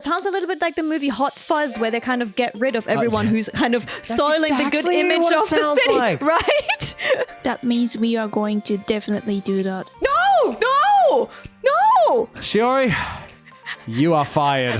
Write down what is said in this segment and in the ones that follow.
sounds a little bit like the movie Hot Fuzz, where they kind of get rid of everyone who's kind of soiling the good image of the city, right? That means we are going to definitely do that. No! Shiori, you are fired.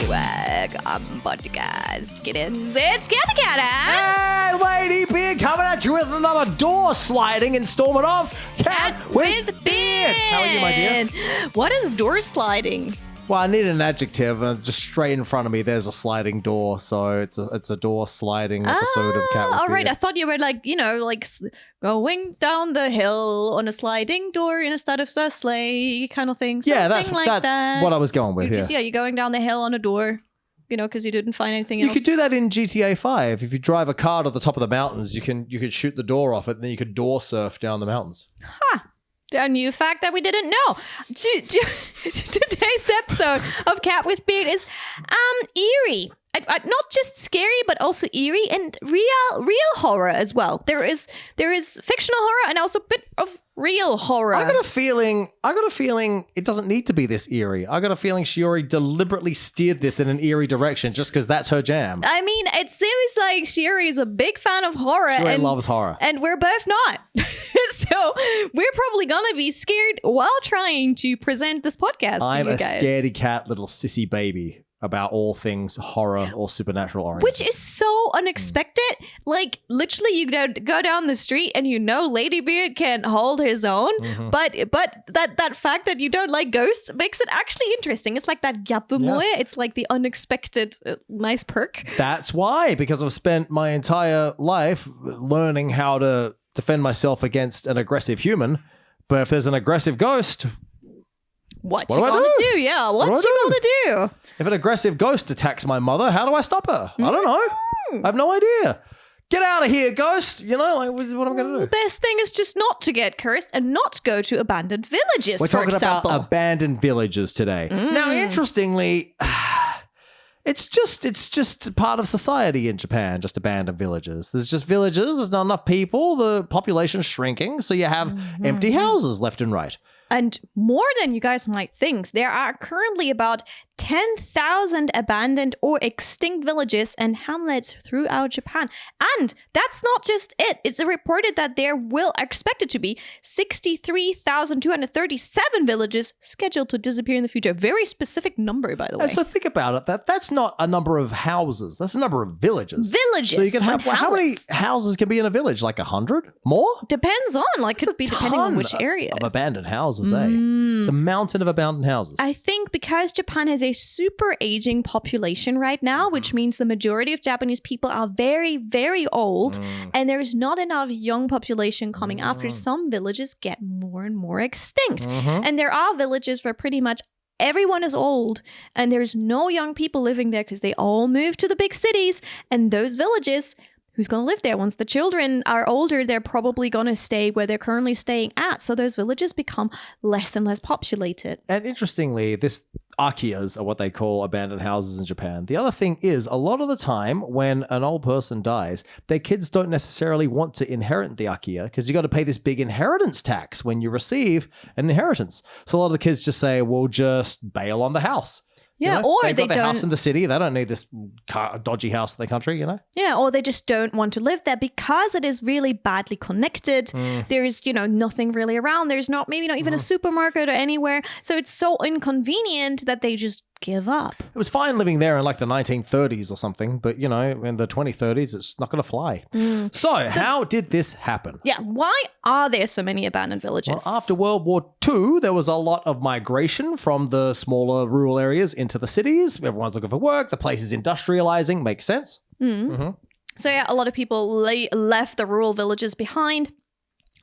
Welcome, podcast kittens. It's Cathy Cat. And Ladybeard coming at you with another door sliding installment of Cat with Beard. How are you, my dear? What is door sliding? Well, I need an adjective, and just straight in front of me, there's a sliding door, so it's a door sliding episode of Cat with all right, Beard. I thought you were like, going down the hill on a sliding door instead of a sleigh kind of thing. Yeah, that's Something like that. what I was going with. You're going down the hill on a door, because you didn't find anything else. You could do that in GTA 5. If you drive a car to the top of the mountains, you could shoot the door off it, and then you could door surf down the mountains. Huh. A new fact that we didn't know. Today's episode of Cat with Beard is eerie. Not just scary, but also eerie and real horror as well. There is fictional horror and also a bit of real horror. I got a feeling it doesn't need to be this eerie. I got a feeling Shiori deliberately steered this in an eerie direction just because that's her jam. I mean, it seems like Shiori is a big fan of horror. Shiori loves horror. And we're both not. So we're probably going to be scared while trying to present this podcast to you guys. I'm a scaredy cat little sissy baby about all things horror or supernatural oriented. Which is so unexpected. Like, literally, you go down the street and Ladybeard can hold his own. Mm-hmm. But that fact that you don't like ghosts makes it actually interesting. It's like that yappemoe. Yeah. It's like the unexpected nice perk. That's why, because I've spent my entire life learning how to defend myself against an aggressive human. But if there's an aggressive ghost... What you gonna do? Yeah, what you gonna do? If an aggressive ghost attacks my mother, how do I stop her? I don't know. I have no idea. Get out of here, ghost. What am I going to do? Best thing is just not to get cursed and not go to abandoned villages, We're talking about abandoned villages today. Now, interestingly, it's just part of society in Japan, just abandoned villages. There's just villages. There's not enough people. The population's shrinking. So you have empty houses left and right. And more than you guys might think, there are currently about 10,000 abandoned or extinct villages and hamlets throughout Japan. And that's not just it. It's reported that there will expected to be 63,237 villages scheduled to disappear in the future. Very specific number, by the way. So think about it. That's not a number of houses. That's a number of villages. Villages. So you can have, how many houses can be in a village? Like 100? More? Depends on. Could be depending on which area. Of abandoned houses, eh? It's a mountain of abandoned houses. I think because Japan has a super aging population right now, which means the majority of Japanese people are very, very old, and there's not enough young population coming after, some villages get more and more extinct. And there are villages where pretty much everyone is old and there's no young people living there because they all moved to the big cities, and those villages... Who's going to live there? Once the children are older, they're probably going to stay where they're currently staying at. So those villages become less and less populated. And interestingly, this akiyas are what they call abandoned houses in Japan. The other thing is, a lot of the time when an old person dies, their kids don't necessarily want to inherit the akiya because you got to pay this big inheritance tax when you receive an inheritance. So a lot of the kids just say, we'll just bail on the house. Yeah, or they've got they their don't. house in the city. They don't need this dodgy house in the country, Yeah, or they just don't want to live there because it is really badly connected. There's, nothing really around. There's not even a supermarket or anywhere. So it's so inconvenient that they just give up. It was fine living there in like the 1930s or something, but in the 2030s, it's not going to fly. So how did this happen? Yeah, why are there so many abandoned villages? Well, after World War II, there was a lot of migration from the smaller rural areas into the cities. Everyone's looking for work. The place is industrializing. Makes sense. So yeah, a lot of people left the rural villages behind.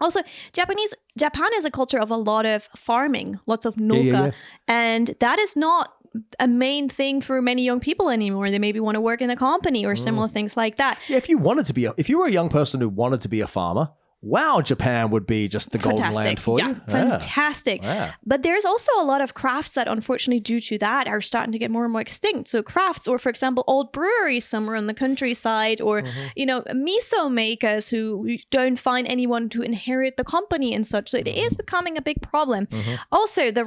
Also, Japan is a culture of a lot of farming, lots of noka, and that is not a main thing for many young people anymore. They maybe want to work in a company or similar things like that. Yeah, if you were a young person who wanted to be a farmer, wow, Japan would be just the golden land for you. Fantastic. Yeah. But there's also a lot of crafts that unfortunately due to that are starting to get more and more extinct. So crafts, or for example, old breweries somewhere in the countryside, or, miso makers who don't find anyone to inherit the company and such. So it is becoming a big problem. Also, the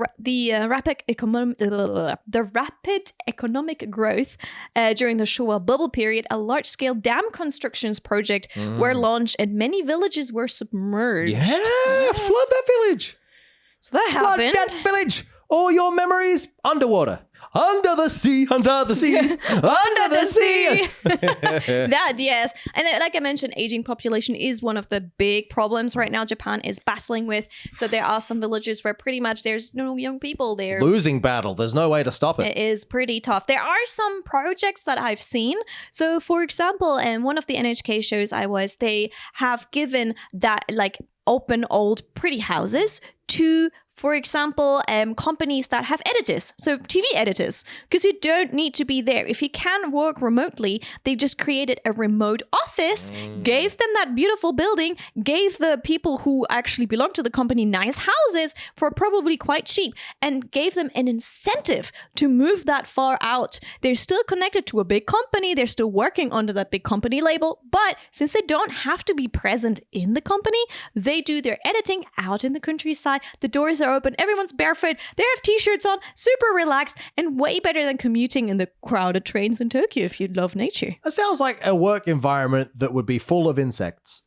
rapid economic growth during the Showa bubble period, a large-scale dam constructions project were launched and many villages were submerged. Yeah, flood that village. So that happened. Flood that village. All your memories underwater. Under the sea, under the sea, under the sea. That, yes. And like I mentioned, aging population is one of the big problems right now Japan is battling with. So there are some villages where pretty much there's no young people there. Losing battle. There's no way to stop it. It is pretty tough. There are some projects that I've seen. So for example, in one of the NHK shows they have given that like open old pretty houses to, for example, companies that have editors, so TV editors, because you don't need to be there. If you can work remotely, they just created a remote office, gave them that beautiful building, gave the people who actually belong to the company nice houses for probably quite cheap, and gave them an incentive to move that far out. They're still connected to a big company, they're still working under that big company label, but since they don't have to be present in the company, they do their editing out in the countryside. The doors are open, everyone's barefoot, they have t-shirts on, super relaxed, and way better than commuting in the crowded trains in Tokyo if you love nature. That sounds like a work environment that would be full of insects.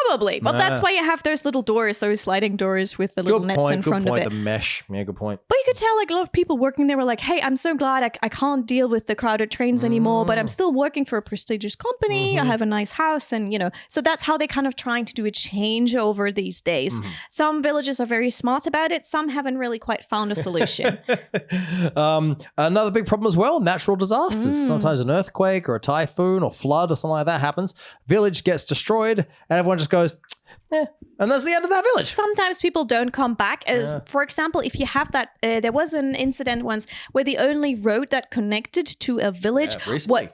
Probably. But that's why you have those little doors, those sliding doors with the little nets in front of it. The mesh. Yeah, good point. But you could tell like a lot of people working there were like, hey, I'm so glad I can't deal with the crowded trains anymore, but I'm still working for a prestigious company. I have a nice house and, so that's how they're kind of trying to do a changeover these days. Some villages are very smart about it. Some haven't really quite found a solution. Another big problem as well, natural disasters. Sometimes an earthquake or a typhoon or flood or something like that happens. Village gets destroyed and everyone just goes, and that's the end of that village. Sometimes people don't come back. For example, if you have that, there was an incident once where the only road that connected to a village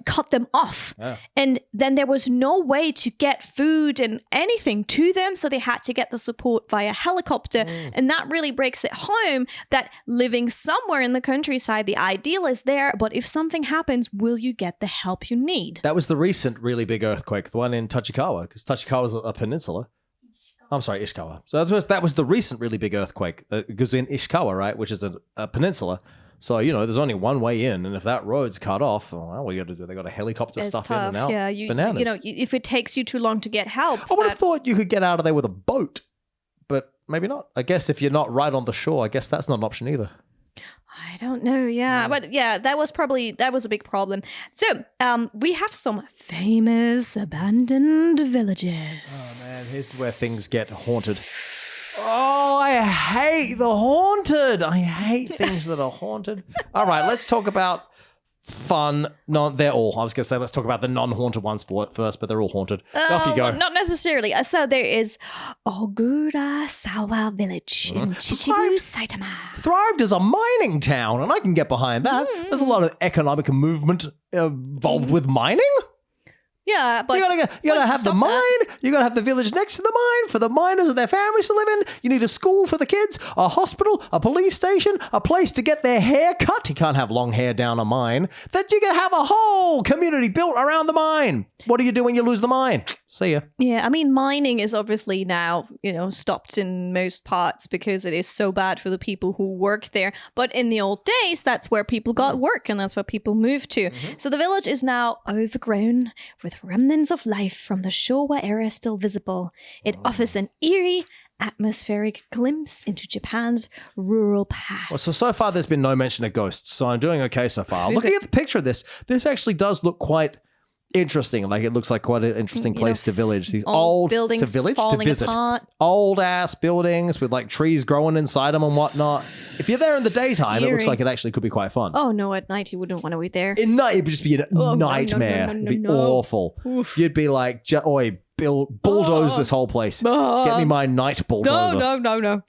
cut them off. And then there was no way to get food and anything to them. So they had to get the support via helicopter. And that really breaks it home that living somewhere in the countryside, the ideal is there. But if something happens, will you get the help you need? That was the recent really big earthquake, the one in Tachikawa, because Tachikawa is a peninsula. I'm sorry, Ishikawa. So that was the recent really big earthquake. It goes in Ishikawa, right, which is a peninsula. So, there's only one way in, and if that road's cut off, well, what you got to do? They got a helicopter stuff in and out. Yeah, bananas. If it takes you too long to get help. I would have thought you could get out of there with a boat, but maybe not. I guess if you're not right on the shore, I guess that's not an option either. I don't know. Yeah. But that was a big problem. So we have some famous abandoned villages. Oh man, here's where things get haunted. Oh, I hate the haunted. I hate things that are haunted. All right, let's talk about fun. They're all. I was going to say let's talk about the non-haunted ones first, but they're all haunted. Off you go. Not necessarily. So there is Ogurasawa Village in Chichibu, Saitama. Thrived as a mining town, and I can get behind that. There's a lot of economic movement involved with mining. Yeah, but you gotta have the mine. You gotta have the village next to the mine for the miners and their families to live in. You need a school for the kids, a hospital, a police station, a place to get their hair cut. You can't have long hair down a mine. That you can have a whole community built around the mine. What do you do when you lose the mine? See ya. Yeah, I mean, mining is obviously now, stopped in most parts because it is so bad for the people who work there. But in the old days, that's where people got work and that's where people moved to. So the village is now overgrown with remnants of life from the Showa era still visible. It offers an eerie, atmospheric glimpse into Japan's rural past. Well, so far there's been no mention of ghosts, so I'm doing okay so far. Looking at the picture of this actually does look quite interesting. Like it looks like quite an interesting place to village. These old buildings to visit. Apart. Old ass buildings with like trees growing inside them and whatnot. If you're there in the daytime, it looks like it actually could be quite fun. Oh no, at night you wouldn't want to be there. At night it would just be a nightmare. It'd be awful. Oof. You'd be like, oi, bulldoze this whole place. Get me my night bulldozer. No.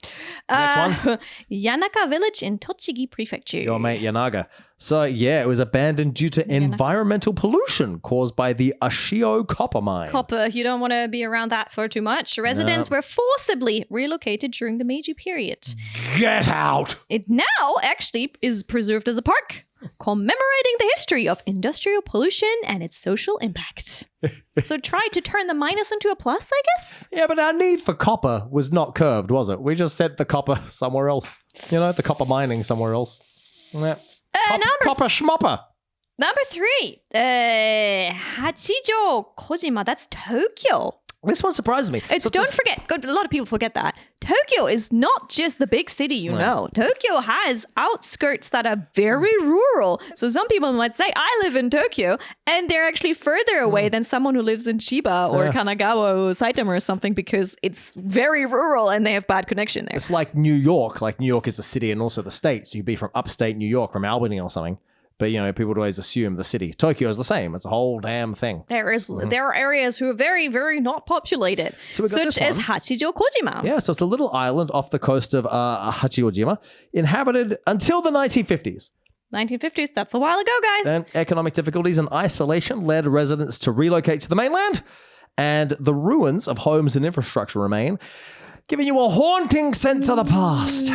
Next one. Yanaka Village in Tochigi Prefecture. Your mate Yanaga. So yeah, it was abandoned due to environmental pollution caused by the Ashio copper mine. Copper, you don't want to be around that for too much. Residents were forcibly relocated during the Meiji period. Get out! It now actually is preserved as a park, commemorating the history of industrial pollution and its social impact. So try to turn the minus into a plus, I guess? Yeah, but our need for copper was not curved, was it? We just sent the copper somewhere else. You know, the copper mining somewhere else. Yeah. Copper schmopper. Number 3, Hachijo Kojima. That's Tokyo. This one surprises me. Don't forget, a lot of people forget that. Tokyo is not just the big city, you know. Tokyo has outskirts that are very rural. So some people might say, I live in Tokyo, and they're actually further away than someone who lives in Chiba or Kanagawa or Saitama or something because it's very rural and they have bad connection there. It's like New York. Like New York is the city and also the state. So you'd be from upstate New York, from Albany or something. But, you know, people would always assume the city. Tokyo is the same. It's a whole damn thing. There are areas who are very, very not populated, such as Hachijo Kojima. Yeah, so it's a little island off the coast of Hachijojima, inhabited until the 1950s. 1950s, that's a while ago, guys. And economic difficulties and isolation led residents to relocate to the mainland. And the ruins of homes and infrastructure remain, giving you a haunting sense of the past.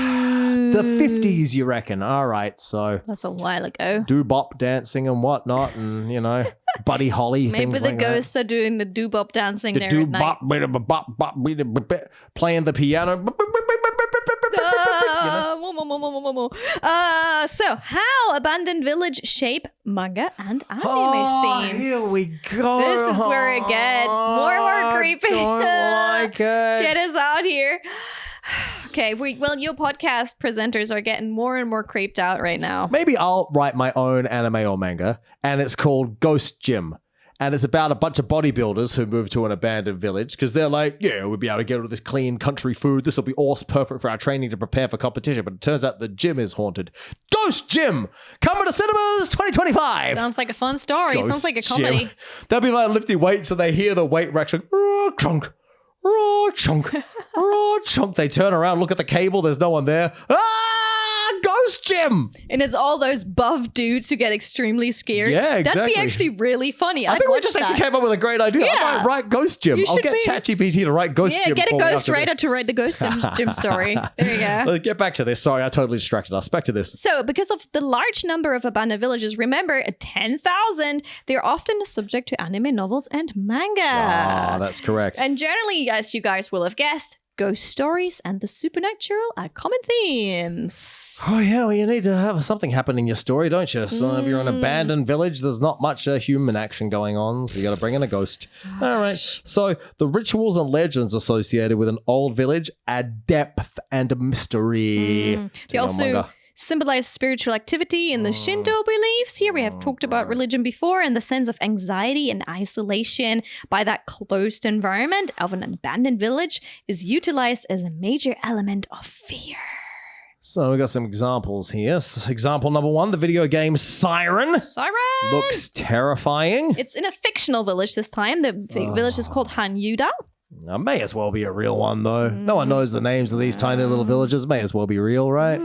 The 50s, you reckon? All right, so that's a while ago. Doo-bop dancing and whatnot, and you know, Buddy Holly. Maybe things the like ghosts are doing the doo-bop dancing the there doo-bop, at night. playing the piano. So how abandoned village shape manga and anime themes? Here we go. This is where it gets more creepy. Don't like it. Get us out here. Okay, your podcast presenters are getting more and more creeped out right now. Maybe I'll write my own anime or manga, and it's called Ghost Gym. And it's about a bunch of bodybuilders who move to an abandoned village because they're like, yeah, we'll be able to get all this clean country food. This will be awesome, perfect for our training to prepare for competition. But it turns out the gym is haunted. Ghost Gym! Coming to cinemas 2025! Sounds like a fun story. Ghost Sounds like a comedy. Gym. They'll be like lifting weights and they hear the weight racks like, raw chunk, raw chunk, raw chunk. They turn around, look at the cable. There's no one there. Ghost Gym! And it's all those buff dudes who get extremely scared. Yeah, exactly. That'd be actually really funny. I think we just actually came up with a great idea. Yeah. I might write Ghost Gym. I'll get ChatGPT to write Ghost Gym. Yeah, get a for me ghost after writer this. to write the Ghost Gym story. There you go. Let's get back to this. Sorry, I totally distracted us. Back to this. So, because of the large number of abandoned villages, remember, 10,000, they're often subject to anime novels and manga. Ah, that's correct. And generally, as you guys will have guessed, ghost stories and the supernatural are common themes. Oh, yeah, well, you need to have something happen in your story, don't you? So if you're in an abandoned village, there's not much human action going on, so you got to bring in a ghost. All right. So the rituals and legends associated with an old village add depth and mystery. They also symbolize spiritual activity in the Shinto beliefs. Here we have talked about religion before, and the sense of anxiety and isolation by that closed environment of an abandoned village is utilized as a major element of fear. So we got some examples here. Example number 1, the video game Siren. Siren! Looks terrifying. It's in a fictional village this time. The village is called Hanyuda. May as well be a real one, though. No one knows the names of these tiny little villages. May as well be real, right?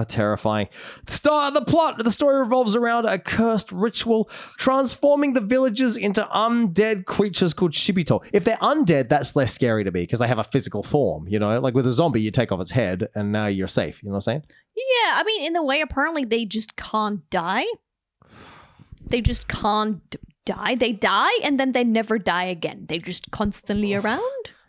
Terrifying. The story revolves around a cursed ritual transforming the villagers into undead creatures called shibito. If they're undead, that's less scary to me because they have a physical form, you know? Like with a zombie, you take off its head and now you're safe. You know what I'm saying? Yeah, I mean, in a way, apparently they just can't die. They just can't die. They die and then they never die again. They're just constantly around.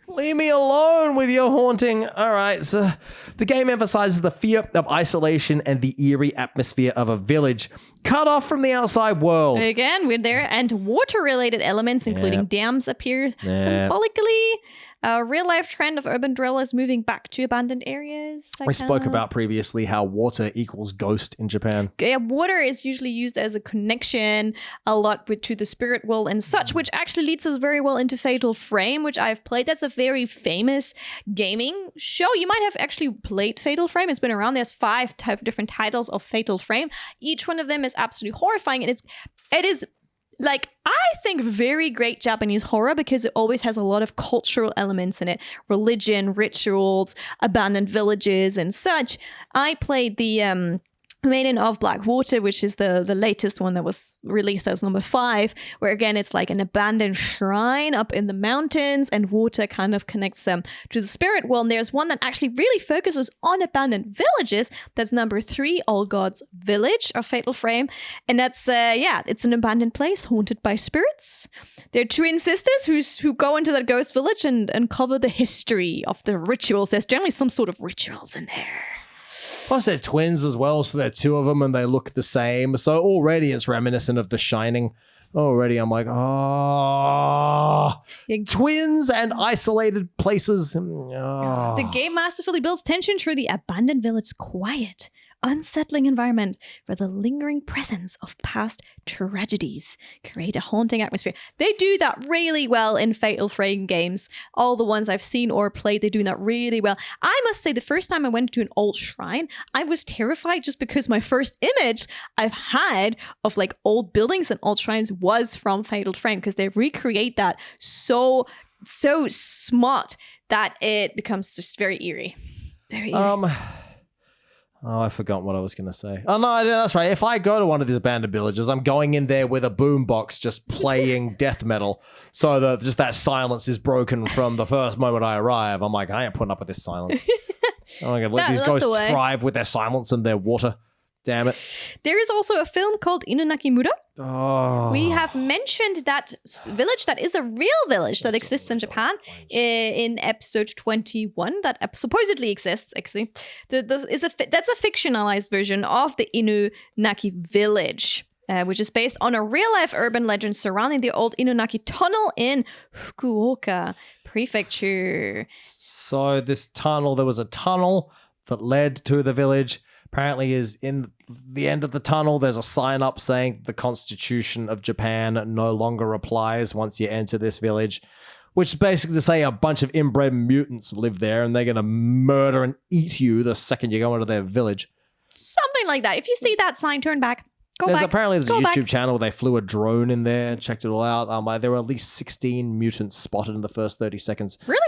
Leave me alone with your haunting. All right, so the game emphasizes the fear of isolation and the eerie atmosphere of a village cut off from the outside world. Again, we're there. And water-related elements, including dams, appear symbolically. A real-life trend of urban dwellers moving back to abandoned areas. We spoke about previously how water equals ghost in Japan. Yeah, water is usually used as a connection a lot to the spirit world and such, which actually leads us very well into Fatal Frame, which I've played. That's a very famous gaming show. You might have actually played Fatal Frame. It's been around. There's 5 different titles of Fatal Frame. Each one of them is absolutely horrifying, and it is like, I think very great Japanese horror because it always has a lot of cultural elements in it. Religion, rituals, abandoned villages and such. I played the Maiden of Black Water, which is the latest one that was released as number 5, where again it's like an abandoned shrine up in the mountains and water kind of connects them to the spirit world. And there's one that actually really focuses on abandoned villages. That's number 3, All Gods Village of Fatal Frame. And that's, it's an abandoned place haunted by spirits. They're twin sisters who go into that ghost village and uncover the history of the rituals. There's generally some sort of rituals in there. Plus, they're twins as well, so there are 2 of them and they look the same. So already it's reminiscent of The Shining. Already I'm like, twins and isolated places. The game masterfully builds tension through the abandoned village's quiet, unsettling environment where the lingering presence of past tragedies create a haunting atmosphere. They do that really well in Fatal Frame games. All the ones I've seen or played, they're doing that really well. I must say, the first time I went to an old shrine, I was terrified just because my first image I've had of like old buildings and old shrines was from Fatal Frame, because they recreate that so smart that it becomes just very eerie. Very eerie. Oh, I forgot what I was going to say. Oh, no, that's right. If I go to one of these abandoned villages, I'm going in there with a boombox just playing death metal. So just that silence is broken from the first moment I arrive. I'm like, I ain't putting up with this silence. I'm going to let these ghosts thrive with their silence and their water. Damn it. There is also a film called Inunakimura. Oh. We have mentioned that village that is a real village that exists in Japan in episode 21 that supposedly exists, actually. That's a fictionalized version of the Inunaki village, which is based on a real-life urban legend surrounding the old Inunaki tunnel in Fukuoka Prefecture. So there was a tunnel that led to the village. Apparently is in the end of the tunnel, there's a sign up saying the Constitution of Japan no longer applies once you enter this village, which is basically to say a bunch of inbred mutants live there and they're going to murder and eat you the second you go into their village. Something like that. If you see that sign, turn back. Apparently there's a YouTube channel. They flew a drone in there and checked it all out. There were at least 16 mutants spotted in the first 30 seconds. Really?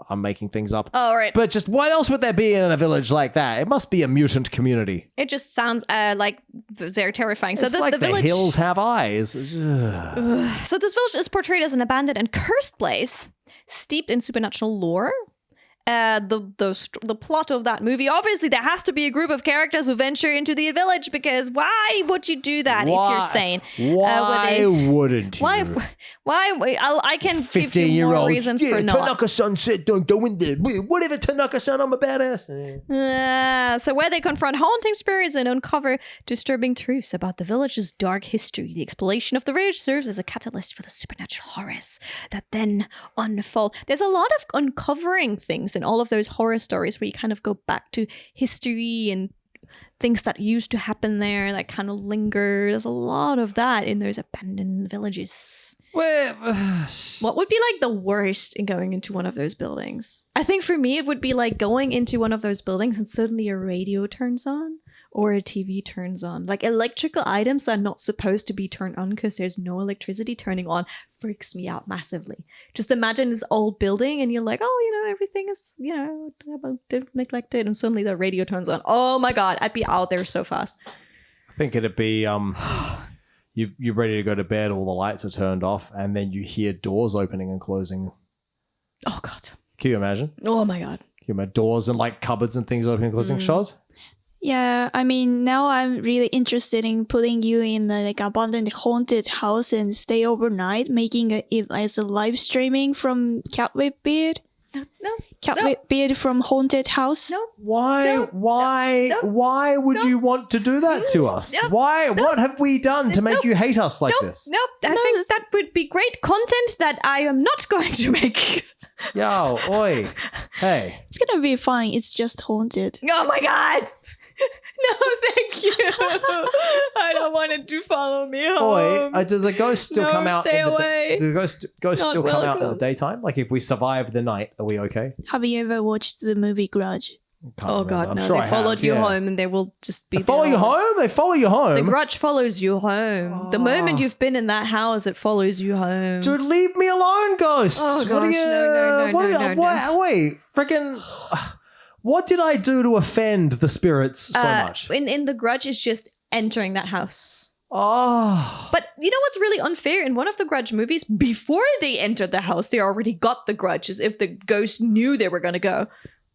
I'm making things up. Oh, right. But just what else would there be in a village like that? It must be a mutant community. It just sounds like very terrifying. It's like the village... hills have eyes. So this village is portrayed as an abandoned and cursed place, steeped in supernatural lore. The plot of that movie, obviously there has to be a group of characters who venture into the village, because why would you do that if you're sane? Why wouldn't you? Why? I can give you more reasons for not. Tanaka-san said don't go in there. Whatever, Tanaka-san, I'm a badass. So where they confront haunting spirits and uncover disturbing truths about the village's dark history. The exploration of the village serves as a catalyst for the supernatural horrors that then unfold. There's a lot of uncovering things in all of those horror stories where you kind of go back to history and things that used to happen there that kind of linger. There's a lot of that in those abandoned villages. What would be like the worst in going into one of those buildings? I think for me, it would be like going into one of those buildings and suddenly a radio turns on or a TV turns on. Like electrical items that are not supposed to be turned on because there's no electricity turning on freaks me out massively. Just imagine this old building and you're like, oh, everything is, neglected, and suddenly the radio turns on. Oh my God, I'd be out there so fast. I think it'd be, you're ready to go to bed, all the lights are turned off, and then you hear doors opening and closing. Oh God. Can you imagine? Oh my God. Can you imagine doors and like cupboards and things opening and closing? Shots? Yeah, I mean, now I'm really interested in putting you in a abandoned haunted house and stay overnight, making it as a live streaming from Ladybeard. No. Ladybeard from haunted house. No. Why would you want to do that to us? No. Why? What have we done to make you hate us like this? Nope. I think that would be great content that I am not going to make. Yo, oi, hey. It's gonna be fine. It's just haunted. Oh my God. No, thank you. I don't want it to follow me home. Oi, do the ghosts still come out? Stay away. Do the ghosts Not still come out in the welcome. daytime? Like if we survive the night, are we okay? Have you ever watched the movie Grudge? Oh God, I'm no! sure They I followed have, you yeah. home, and they will just be. They follow you home? They follow you home? The grudge follows you home. The moment you've been in that house, it follows you home. Dude, leave me alone, ghosts. Oh, What gosh, are you, no. Wait, freaking... What did I do to offend the spirits so much? In the grudge is just entering that house. Oh. But you know what's really unfair? In one of the Grudge movies, before they entered the house, they already got the grudge, as if the ghost knew they were going to go.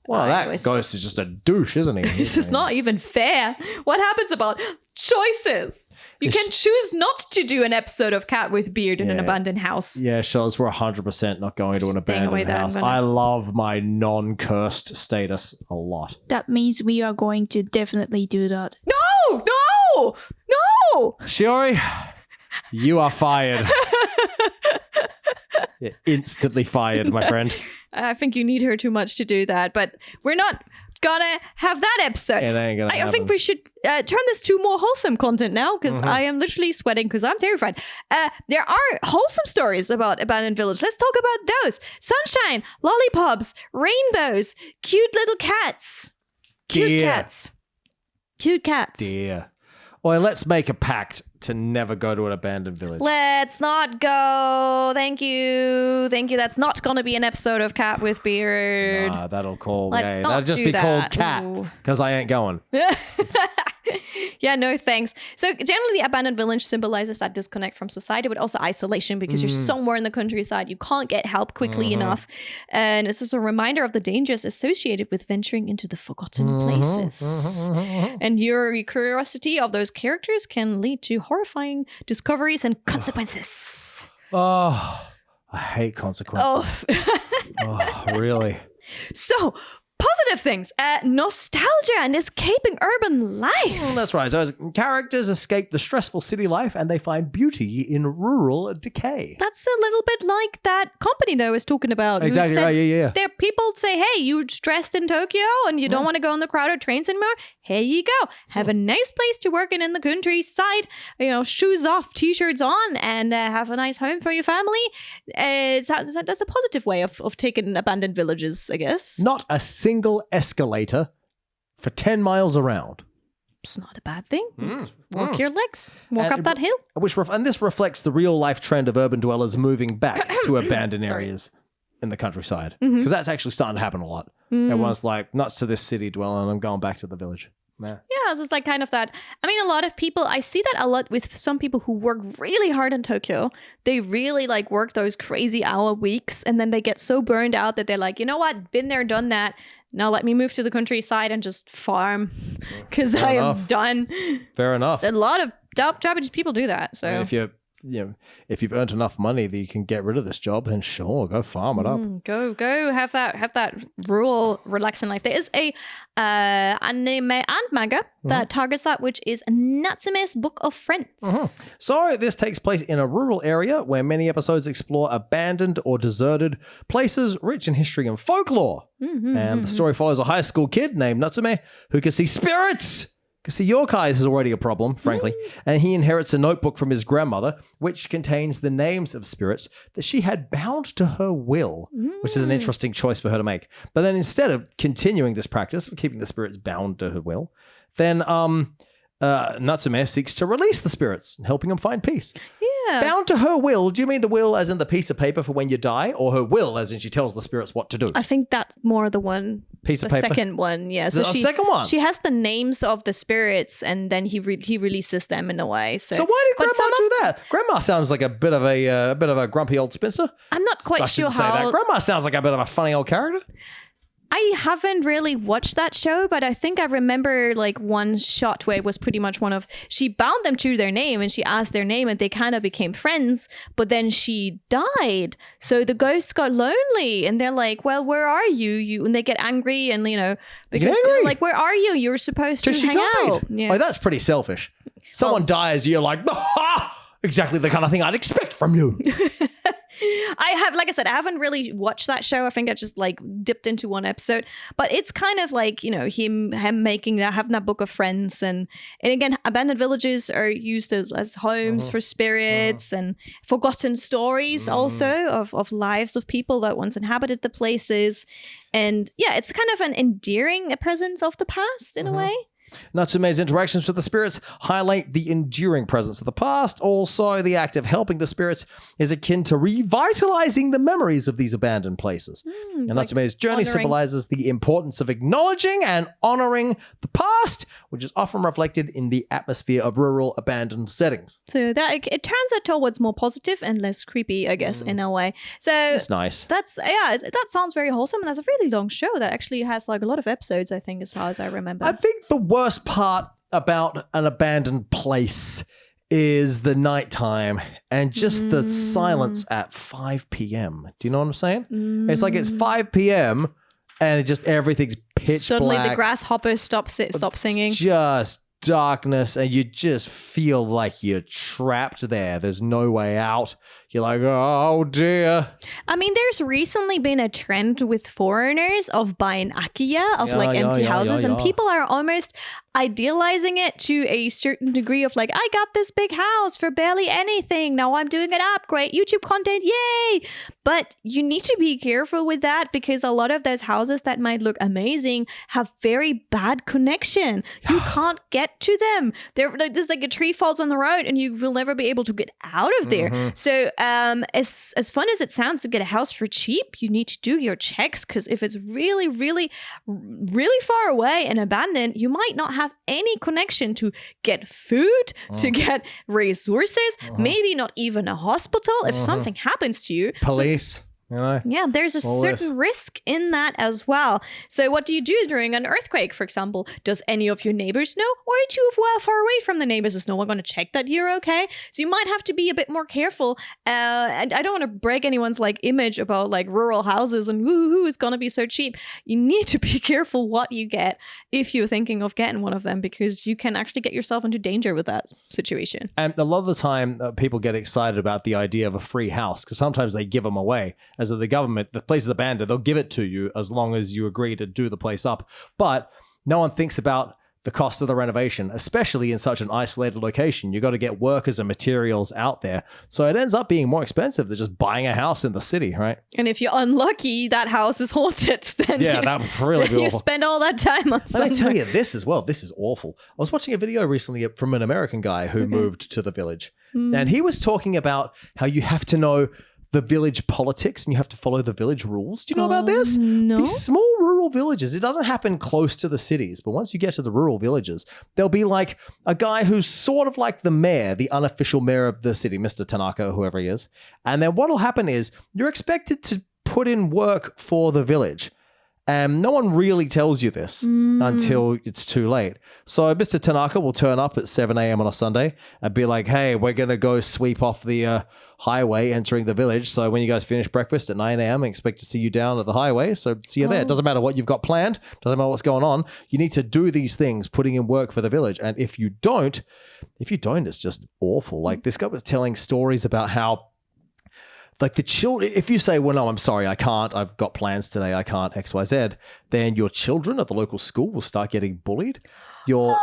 Well, that anyways. ghost is just a douche, isn't he? This is not even fair. What happens about choices? You can choose not to do an episode of Cat with Beard in an abandoned house. Yeah, Shells, we're 100% not going to an Staying away abandoned there, house. I'm gonna- I love my non-cursed status a lot. That means we are going to definitely do that. No! Shiori, you are fired. You're instantly fired, my friend. I think you need her too much to do that, but we're not gonna have that episode. It ain't gonna I happen. think we should turn this to more wholesome content now, because I am literally sweating because I'm terrified. There are wholesome stories about abandoned village. Let's talk about those. Sunshine, lollipops, rainbows, cute little cats. Cute cats. Dear. Well, let's make a pact to never go to an abandoned village. Let's not go. Thank you. That's not going to be an episode of Cat with Beard. Nah, that'll call. Let's not that'll just do be called that. Cat Ooh. because I ain't going. Yeah, no thanks. So generally, the abandoned village symbolizes that disconnect from society, but also isolation, because you're somewhere in the countryside. You can't get help quickly enough. And it's just a reminder of the dangers associated with venturing into the forgotten places. And your curiosity of those characters can lead to horrifying discoveries and consequences. Oh, I hate consequences. Oh, really? So, positive things, nostalgia and escaping urban life. That's right. So as characters escape the stressful city life and they find beauty in rural decay. That's a little bit like that company that I was talking about. who Exactly said right. Yeah. There, people say, hey, you're stressed in Tokyo and you don't want to go on the crowded trains anymore. Here you go. Have a nice place to work in the countryside. Shoes off, t-shirts on, and have a nice home for your family. That's a positive way of taking abandoned villages, I guess. Not a single escalator for 10 miles around. It's not a bad thing. Walk your legs. Walk And up that hill. And this reflects the real life trend of urban dwellers moving back to abandoned areas in the countryside. Because that's actually starting to happen a lot. Everyone's like, nuts to this city dwelling, I'm going back to the village. Nah. Yeah, it's just like kind of that. I mean, a lot of people, I see that a lot with some people who work really hard in Tokyo. They really work those crazy hour weeks, and then they get so burned out that they're like, you know what, been there, done that. Now let me move to the countryside and just farm because I am done. Fair enough. A lot of Japanese people do that. So I mean, if you've earned enough money that you can get rid of this job, then sure, go farm it up. Go have that rural relaxing life. There is a anime and manga that targets that, which is Natsume's Book of Friends. So this takes place in a rural area where many episodes explore abandoned or deserted places rich in history and folklore. And the story follows a high school kid named Natsume who can see spirits. Because see, yokais is already a problem, frankly, and he inherits a notebook from his grandmother, which contains the names of spirits that she had bound to her will, which is an interesting choice for her to make. But then instead of continuing this practice of keeping the spirits bound to her will, then Natsume seeks to release the spirits, helping them find peace. Yeah. Bound to her will, do you mean the will as in the piece of paper for when you die, or her will as in she tells the spirits what to do? I think that's more the one. Piece of the paper? second one, yeah. The second one? She has the names of the spirits, and then he releases them in a way. So why did But Grandma do that? Grandma sounds like a bit of a grumpy old spinster. I'm not quite I sure shouldn't say how. that. Grandma sounds like a bit of a funny old character. I haven't really watched that show, but I think I remember one shot where it was pretty much she bound them to their name and she asked their name and they kind of became friends, but then she died. So the ghosts got lonely and they're like, well, where are you? And they get angry and, because they're like, where are you? You're supposed to hang out. Yeah. Oh, that's pretty selfish. Someone dies, you're like, exactly the kind of thing I'd expect from you. like I said, I haven't really watched that show. I think I just like dipped into one episode, but it's kind of like, you know, him making that, having that book of friends. And again, abandoned villages are used as homes for spirits and forgotten stories also of lives of people that once inhabited the places. And yeah, it's kind of an endearing presence of the past in a way. Natsume's interactions with the spirits highlight the enduring presence of the past. Also, the act of helping the spirits is akin to revitalizing the memories of these abandoned places. And Natsume's journey symbolizes the importance of acknowledging and honoring the past, which is often reflected in the atmosphere of rural abandoned settings. So that it turns out towards more positive and less creepy, I guess, in a way. So That's nice. That sounds very wholesome, and that's a really long show that actually has like a lot of episodes, I think, as far as I remember. I think the worst part about an abandoned place is the nighttime and just the silence at 5 p.m. Do you know what I'm saying? It's like it's 5 p.m. and it just everything's pitch Suddenly black. the grasshoppers stop singing. Just darkness, and you just feel like you're trapped there. There's no way out. You're like, oh dear. I mean, there's recently been a trend with foreigners of buying akiya, of empty houses, and people are almost idealizing it to a certain degree of like, I got this big house for barely anything. Now I'm doing an upgrade, YouTube content, yay! But you need to be careful with that because a lot of those houses that might look amazing have very bad connection. You can't get to them. There's like a tree falls on the road and you will never be able to get out of there. So as fun as it sounds to get a house for cheap, you need to do your checks because if it's really, really, really far away and abandoned, you might not have any connection to get food, to get resources, maybe not even a hospital if something happens to you. Police. You know? Yeah, there's a certain risk in that as well. So what do you do during an earthquake, for example? Does any of your neighbors know? Or are you too far away from the neighbors? Is no one going to check that you're okay? So you might have to be a bit more careful. And I don't want to break anyone's like image about like rural houses and woohoo, it's going to be so cheap. You need to be careful what you get if you're thinking of getting one of them because you can actually get yourself into danger with that situation. And a lot of the time, people get excited about the idea of a free house because sometimes they give them away. As the government, the place is abandoned, they'll give it to you as long as you agree to do the place up. But no one thinks about the cost of the renovation, especially in such an isolated location. You got to get workers and materials out there. So it ends up being more expensive than just buying a house in the city, right? And if you're unlucky, that house is haunted. Then that would really be you awful. spend all that time on something. Let me tell you this as well. This is awful. I was watching a video recently from an American guy who moved to the village. And he was talking about how you have to know the village politics and you have to follow the village rules. Do you know about this? No. These small rural villages, it doesn't happen close to the cities, but once you get to the rural villages, there'll be like a guy who's sort of like the mayor, the unofficial mayor of the city, Mr. Tanaka, whoever he is. And then what'll happen is you're expected to put in work for the village. And no one really tells you this until it's too late. So Mr. Tanaka will turn up at 7 a.m. on a Sunday and be like, hey, we're going to go sweep off the highway entering the village. So when you guys finish breakfast at 9 a.m., I expect to see you down at the highway. So see you there. It doesn't matter what you've got planned. Doesn't matter what's going on. You need to do these things, putting in work for the village. And if you don't, it's just awful. Like this guy was telling stories about how like the children, if you say, well, no, I'm sorry, I can't, I've got plans today, I can't, X, Y, Z, then your children at the local school will start getting bullied. Your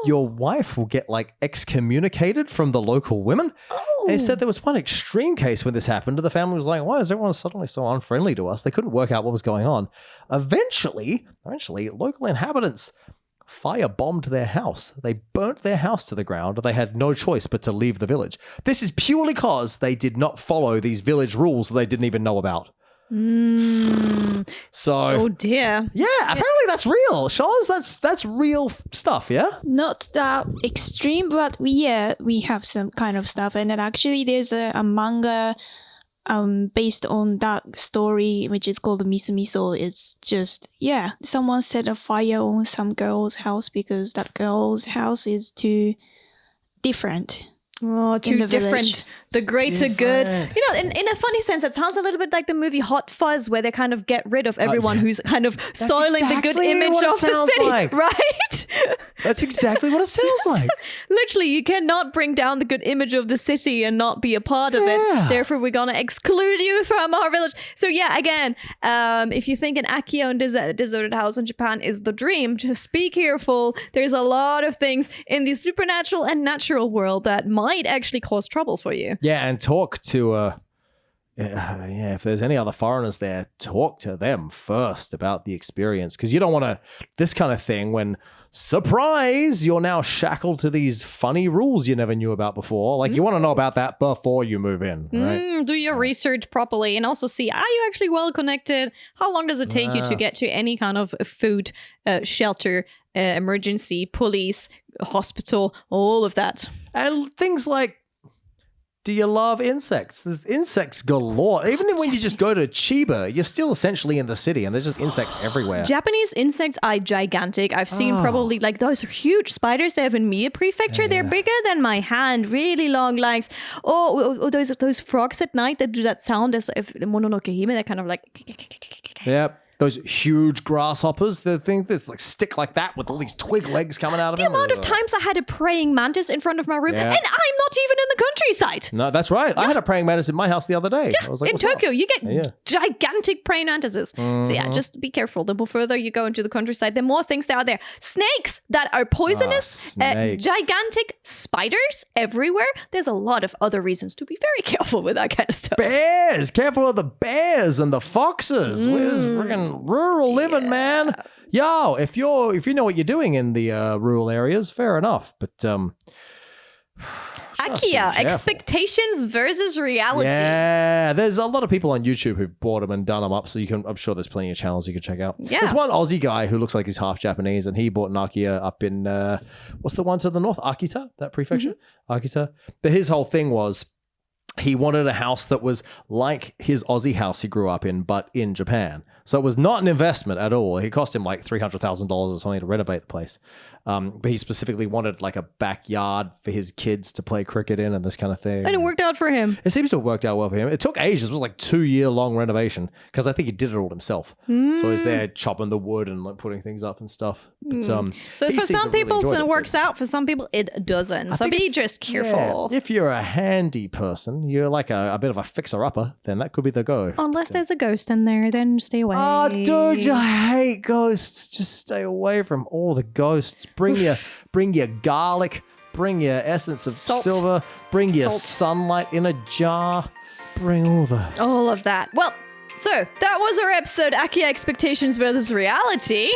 wife will get like excommunicated from the local women. And he said there was one extreme case when this happened. The family was like, why is everyone suddenly so unfriendly to us? They couldn't work out what was going on. Eventually, local inhabitants firebombed their house. They burnt their house to the ground. They had no choice but to leave the village. This is purely because they did not follow these village rules that they didn't even know about. So, oh dear. Yeah, apparently that's real. Shaw's, that's real stuff, yeah? Not that extreme, but we have some kind of stuff. And then actually there's a manga based on that story, which is called Misu Miso. It's just, someone set a fire on some girl's house because that girl's house is too different. Oh, too the different. village. The greater good. Different. You know, in a funny sense, it sounds a little bit like the movie Hot Fuzz, where they kind of get rid of everyone who's kind of soiling the good exactly image what it of the sounds city, like. right? That's exactly what it sounds like. Literally, you cannot bring down the good image of the city and not be a part of Yeah. it. Therefore, we're gonna exclude you from our village. So yeah, again, if you think an Akiya and deserted house in Japan is the dream, just be careful. There's a lot of things in the supernatural and natural world that might actually cause trouble for you. Yeah, and talk to if there's any other foreigners there, talk to them first about the experience, because you don't want to this kind of thing when surprise you're now shackled to these funny rules you never knew about before. Like you want to know about that before you move in, right? Do your research properly and also see, are you actually well connected? How long does it take you to get to any kind of food, shelter, emergency, police, hospital, all of that? And things like, do you love insects? There's insects galore. Even when you just go to Chiba, you're still essentially in the city and there's just insects everywhere. Japanese insects are gigantic. I've seen probably like those huge spiders they have in Mie Prefecture. They're bigger than my hand, really long legs. Oh, those frogs at night that do that sound as if Mononoke Hime, they're kind of like... Yep. Those huge grasshoppers, the thing that's like stick like that with all these twig legs coming out of The them. amount of times I had a praying mantis in front of my room, Yeah. and I'm not even in the countryside. No, that's right. I had a praying mantis in my house the other day. I was like, In "What's up?" Tokyo, you get Yeah. gigantic praying mantises. So yeah, just be careful. The more further you go into the countryside, the more things there are there. Snakes that are poisonous, snakes. gigantic spiders everywhere. There's a lot of other reasons to be very careful with that kind of stuff. Bears! Careful of the bears and the foxes. Where's freaking rural living, man? Yo, if you know what you're doing in the rural areas, fair enough. But Akiya, expectations versus reality. yeah, there's a lot of people on YouTube who've bought them and done them up, so I'm sure there's plenty of channels you can check out. Yeah. There's one Aussie guy who looks like he's half Japanese, and he bought an Akiya up in what's the one to the north? Akita, that prefecture, Akita. But his whole thing was he wanted a house that was like his Aussie house he grew up in, but in Japan. So it was not an investment at all. It cost him like $300,000 or something to renovate the place. But he specifically wanted like a backyard for his kids to play cricket in and this kind of thing. And it worked out for him. It seems to have worked out well for him. It took ages. It was like 2-year-long renovation because I think he did it all himself. So he's there chopping the wood and like putting things up and stuff. But, So he for seemed to some really people enjoy it it. works out. For some people it doesn't. So think be it's- just careful. Yeah. If you're a handy person, you're like a bit of a fixer-upper, then that could be the go. Unless there's a ghost in there, then stay away. Oh, dude, I hate ghosts. Just stay away from all the ghosts. Bring your garlic. Bring your essence of Salt. silver. Bring your Salt. sunlight in a jar. Bring all of that. Well, so that was our episode, Akiya Expectations versus Reality.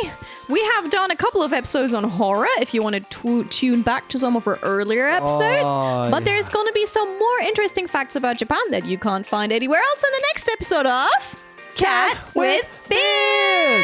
We have done a couple of episodes on horror if you want to tune back to some of our earlier episodes. Oh, but there's going to be some more interesting facts about Japan that you can't find anywhere else in the next episode of Cat with Beard.